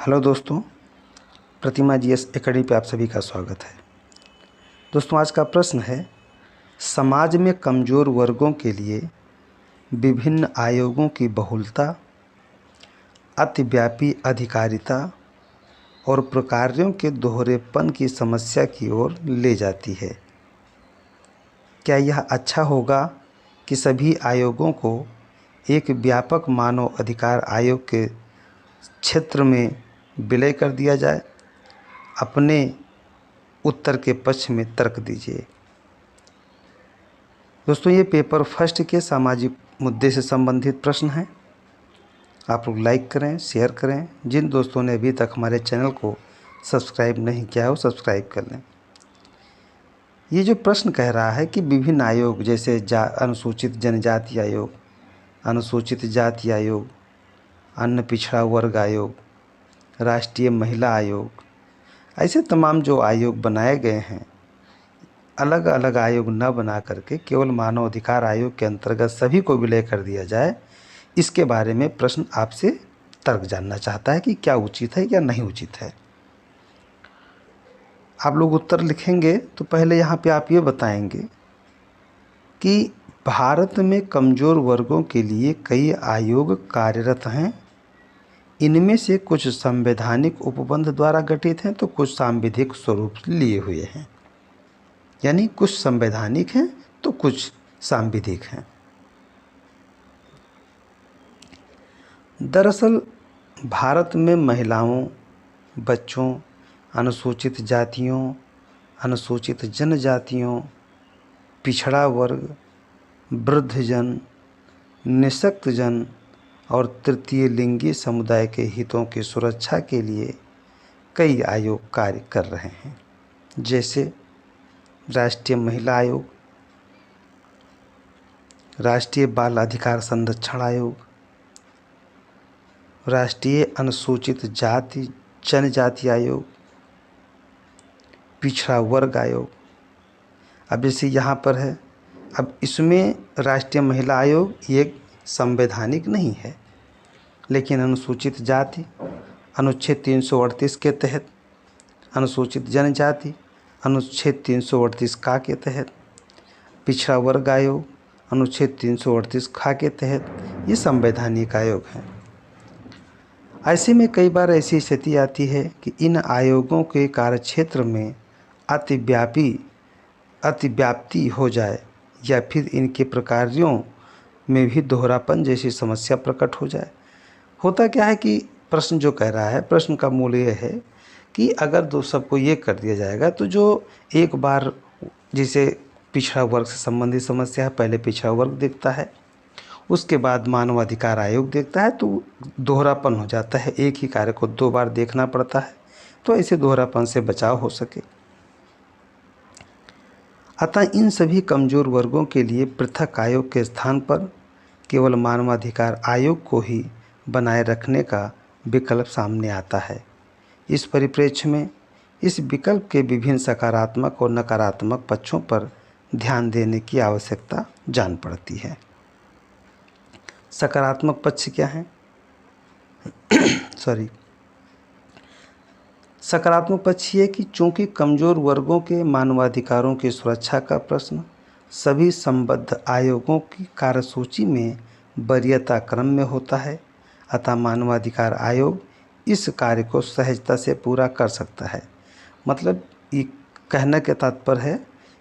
Hello दोस्तों, प्रतिमा GS academy पे आप सभी का स्वागत है। दोस्तों, आज का प्रश्न है, समाज में कमज़ोर वर्गों के लिए विभिन्न आयोगों की बहुलता अतिव्यापी अधिकारिता और प्रकारों के दोहरेपन की समस्या की ओर ले जाती है। क्या यह अच्छा होगा कि सभी आयोगों को एक व्यापक मानव अधिकार आयोग के क्षेत्र में विलय कर दिया जाए? अपने उत्तर के पक्ष में तर्क दीजिए। दोस्तों, ये पेपर फर्स्ट के सामाजिक मुद्दे से संबंधित प्रश्न हैं। आप लोग लाइक करें, शेयर करें। जिन दोस्तों ने अभी तक हमारे चैनल को सब्सक्राइब नहीं किया है वो सब्सक्राइब कर लें। ये जो प्रश्न कह रहा है कि विभिन्न आयोग जैसे अनुसूचित जनजाति आयोग, अनुसूचित जाति आयोग, अन्य पिछड़ा वर्ग आयोग, राष्ट्रीय महिला आयोग, ऐसे तमाम जो आयोग बनाए गए हैं, अलग अलग आयोग न बना करके केवल मानव अधिकार आयोग के अंतर्गत सभी को विलय कर दिया जाए, इसके बारे में प्रश्न आपसे तर्क जानना चाहता है कि क्या उचित है या नहीं उचित है। आप लोग उत्तर लिखेंगे तो पहले यहाँ पे आप ये बताएंगे कि भारत में कमज़ोर वर्गों के लिए कई आयोग कार्यरत हैं। इनमें से कुछ संवैधानिक उपबंध द्वारा गठित हैं तो कुछ सांविधिक स्वरूप लिए हुए हैं, यानी कुछ संवैधानिक हैं तो कुछ सांविधिक हैं। दरअसल भारत में महिलाओं, बच्चों, अनुसूचित जातियों, अनुसूचित जनजातियों, पिछड़ा वर्ग, वृद्धजन, निःशक्तजन और तृतीय लिंगी समुदाय के हितों की सुरक्षा के लिए कई आयोग कार्य कर रहे हैं, जैसे राष्ट्रीय महिला आयोग, राष्ट्रीय बाल अधिकार संरक्षण आयोग, राष्ट्रीय अनुसूचित जाति जनजाति आयोग, पिछड़ा वर्ग आयोग। अब जैसे यहाँ पर है, अब इसमें राष्ट्रीय महिला आयोग ये संवैधानिक नहीं है, लेकिन अनुसूचित जाति अनुच्छेद 338 के तहत, अनुसूचित जनजाति अनुच्छेद 338 का के तहत, पिछड़ा वर्ग आयोग अनुच्छेद 338 खा के तहत ये संवैधानिक आयोग हैं। ऐसे में कई बार ऐसी स्थिति आती है कि इन आयोगों के कार्यक्षेत्र में अतिव्याप्ति हो जाए या फिर इनके प्रकारों में भी दोहरापन जैसी समस्या प्रकट हो जाए। होता क्या है कि प्रश्न जो कह रहा है, प्रश्न का मूल ये है कि अगर दो सबको ये कर दिया जाएगा तो जो एक बार जिसे पिछड़ा वर्ग से संबंधित समस्या है, पहले पिछड़ा वर्ग देखता है, उसके बाद मानव अधिकार आयोग देखता है, तो दोहरापन हो जाता है, एक ही कार्य को दो बार देखना पड़ता है। तो ऐसे दोहरापन से बचाव हो सके, अतः इन सभी कमज़ोर वर्गों के लिए पृथक आयोग के स्थान पर केवल मानवाधिकार आयोग को ही बनाए रखने का विकल्प सामने आता है। इस परिप्रेक्ष्य में इस विकल्प के विभिन्न सकारात्मक और नकारात्मक पक्षों पर ध्यान देने की आवश्यकता जान पड़ती है। सकारात्मक पक्ष क्या है? सकारात्मक पक्ष ये कि चूँकि कमज़ोर वर्गों के मानवाधिकारों की सुरक्षा का प्रश्न सभी संबद्ध आयोगों की कार्यसूची में वरीयता क्रम में होता है, अतः मानवाधिकार आयोग इस कार्य को सहजता से पूरा कर सकता है। मतलब ये कहने का तात्पर्य है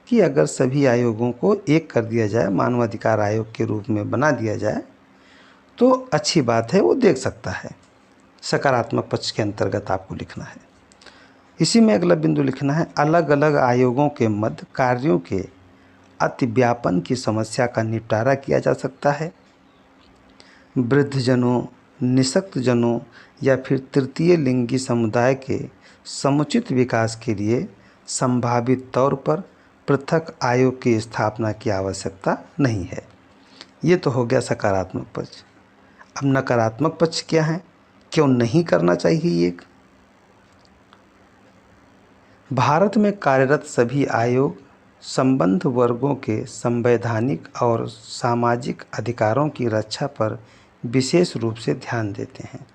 कि अगर सभी आयोगों को एक कर दिया जाए, मानवाधिकार आयोग के रूप में बना दिया जाए, तो अच्छी बात है, वो देख सकता है। सकारात्मक पक्ष के अंतर्गत आपको लिखना है। इसी में अगला बिंदु लिखना है, अलग अलग आयोगों के मध्य कार्यों के अतिव्यापन की समस्या का निपटारा किया जा सकता है। वृद्धजनों, निःशक्तजनों या फिर तृतीय लिंगी समुदाय के समुचित विकास के लिए संभावित तौर पर पृथक आयोग की स्थापना की आवश्यकता नहीं है। ये तो हो गया सकारात्मक पक्ष। अब नकारात्मक पक्ष क्या है? क्यों नहीं करना चाहिए ये? भारत में कार्यरत सभी आयोग संबद्ध वर्गों के संवैधानिक और सामाजिक अधिकारों की रक्षा पर विशेष रूप से ध्यान देते हैं।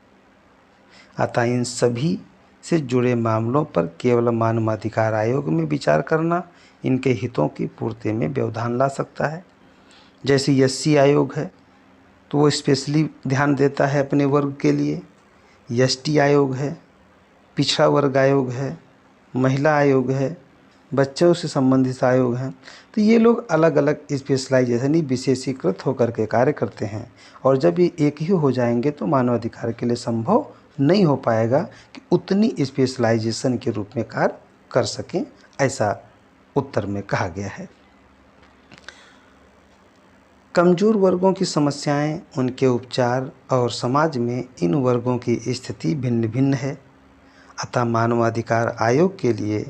अतः इन सभी से जुड़े मामलों पर केवल मानवाधिकार आयोग में विचार करना इनके हितों की पूर्ति में व्यवधान ला सकता है। जैसे एससी आयोग है तो वो स्पेशली ध्यान देता है अपने वर्ग के लिए, एसटी आयोग है, पिछड़ा वर्ग आयोग है, महिला आयोग है, बच्चों से संबंधित आयोग हैं। तो ये लोग अलग अलग स्पेशलाइजेशन विशेषीकृत होकर के कार्य करते हैं, और जब ये एक ही हो जाएंगे तो मानवाधिकार के लिए संभव नहीं हो पाएगा कि उतनी स्पेशलाइजेशन के रूप में कार्य कर सकें, ऐसा उत्तर में कहा गया है। कमज़ोर वर्गों की समस्याएं, उनके उपचार और समाज में इन वर्गों की स्थिति भिन्न भिन्न है। अतः मानवाधिकार आयोग के लिए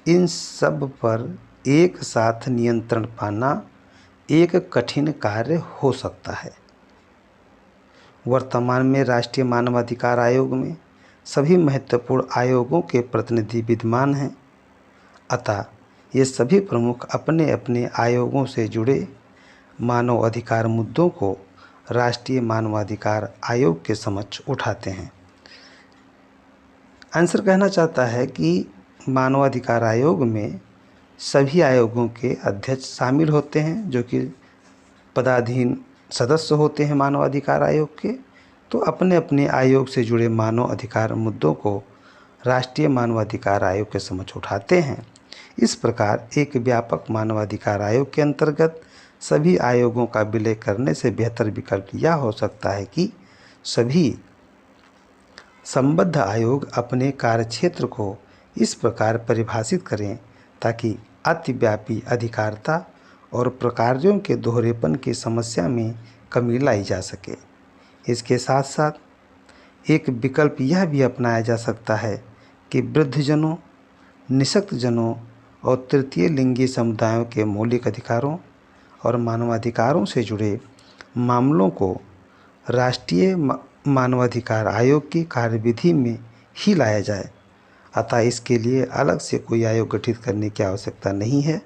इन सब पर एक साथ नियंत्रण पाना एक कठिन कार्य हो सकता है। वर्तमान में राष्ट्रीय मानवाधिकार आयोग में सभी महत्वपूर्ण आयोगों के प्रतिनिधि विद्यमान हैं। अतः ये सभी प्रमुख अपने अपने आयोगों से जुड़े मानव अधिकार मुद्दों को राष्ट्रीय मानवाधिकार आयोग के समक्ष उठाते हैं। आंसर कहना चाहता है कि मानवाधिकार आयोग में सभी आयोगों के अध्यक्ष शामिल होते हैं जो कि पदाधीन सदस्य होते हैं मानवाधिकार आयोग के, तो अपने अपने आयोग से जुड़े मानव अधिकार मुद्दों को राष्ट्रीय मानवाधिकार आयोग के समक्ष उठाते हैं। इस प्रकार एक व्यापक मानवाधिकार आयोग के अंतर्गत सभी आयोगों का विलय करने से बेहतर विकल्प यह हो सकता है कि सभी संबद्ध आयोग अपने कार्यक्षेत्र को इस प्रकार परिभाषित करें ताकि अतिव्यापी अधिकारिता और प्रकार्यों के दोहरेपन की समस्या में कमी लाई जा सके। इसके साथ साथ एक विकल्प यह भी अपनाया जा सकता है कि वृद्धजनों, निःशक्तजनों और तृतीय लिंगी समुदायों के मौलिक अधिकारों और मानवाधिकारों से जुड़े मामलों को राष्ट्रीय मानवाधिकार आयोग की कार्यविधि में ही लाया जाए। अतः इसके लिए अलग से कोई आयोग गठित करने की आवश्यकता नहीं है,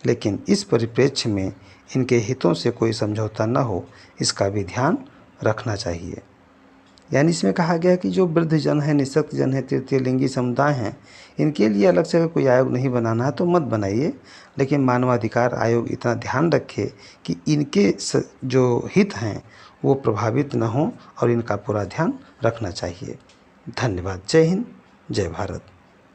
लेकिन इस परिप्रेक्ष्य में इनके हितों से कोई समझौता न हो, इसका भी ध्यान रखना चाहिए। यानी इसमें कहा गया कि जो वृद्धजन है, निःशक्तजन है, तृतीय लिंगी समुदाय हैं, इनके लिए अलग से अगर कोई आयोग नहीं बनाना है तो मत बनाइए, लेकिन मानवाधिकार आयोग इतना ध्यान रखे कि इनके जो हित हैं वो प्रभावित न हों और इनका पूरा ध्यान रखना चाहिए। धन्यवाद। जय हिंद, जय भारत।